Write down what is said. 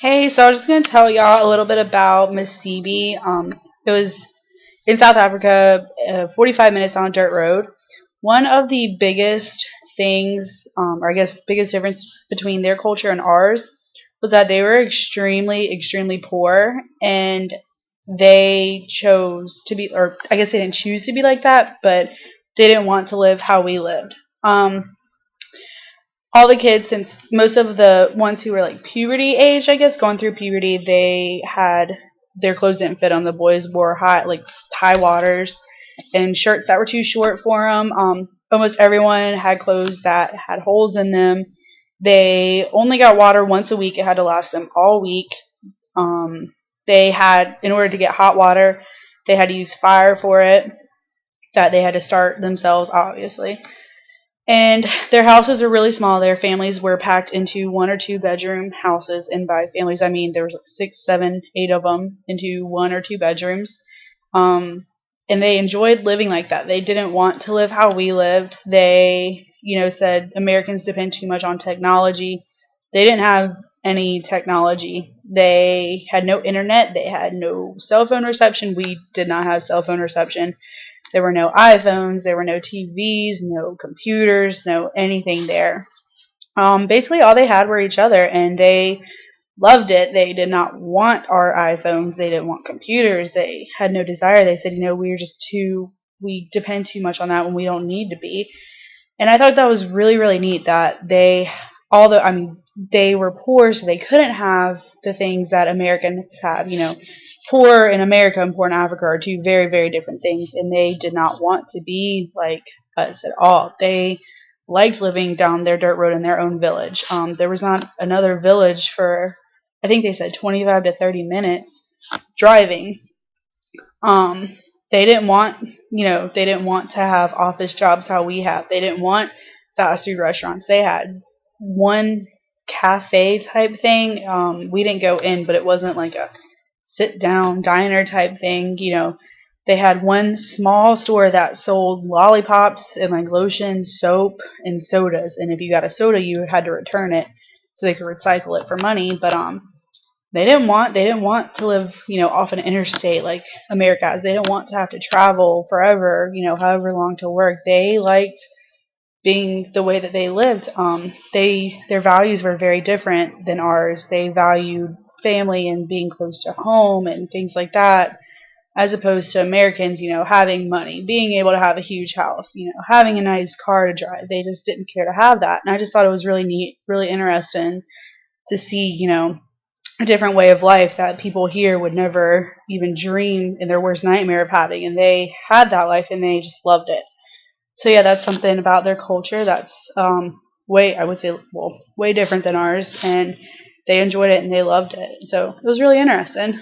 Hey, so I was just gonna tell y'all a little bit about Masebe. It was in South Africa, 45 minutes on a dirt road. One of the biggest things, or I guess biggest difference between their culture and ours, was that they were extremely, extremely poor, and they chose to be, or I guess they didn't choose to be like that, but they didn't want to live how we lived. All the kids, since most of the ones who were like puberty age, I guess, going through puberty, they had their clothes didn't fit them. The boys wore high waters and shirts that were too short for them. Almost everyone had clothes that had holes in them. They only got water once a week. It had to last them all week. They had, in order to get hot water, they had to use fire for it. That they had to start themselves, obviously. And their houses were really small. Their families were packed into one or two bedroom houses. And by families, I mean there was like six, seven, eight of them into one or two bedrooms. Um, and they enjoyed living like that. They didn't want to live how we lived. They, said Americans depend too much on technology. They didn't have any technology. They had no internet. They had no cell phone reception. We did not have cell phone reception. There were no iPhones, there were no TVs, no computers, no anything there. Basically, all they had were each other, and they loved it. They did not want our iPhones. They didn't want computers. They had no desire. They said, we depend too much on that when we don't need to be. And I thought that was really, really neat that they were poor, so they couldn't have the things that Americans have. Poor in America and poor in Africa are two very, very different things, and they did not want to be like us at all. They liked living down their dirt road in their own village. There was not another village for, I think they said 25 to 30 minutes driving. Um, they didn't want to have office jobs how we have. They didn't want fast food restaurants. They had one cafe type thing. We didn't go in, but it wasn't like a sit down diner type thing. They had one small store that sold lollipops and like lotion, soap, and sodas. And if you got a soda, you had to return it so they could recycle it for money. But they didn't want to live, off an interstate like America has. They didn't want to have to travel forever, however long to work. They liked being the way that they lived. Their values were very different than ours. They valued family and being close to home and things like that, as opposed to Americans, having money, being able to have a huge house, having a nice car to drive. They just didn't care to have that. And I just thought it was really neat, really interesting to see, a different way of life that people here would never even dream in their worst nightmare of having. And they had that life and they just loved it. So yeah, that's something about their culture that's I would say, well, way different than ours, and they enjoyed it and they loved it. So it was really interesting.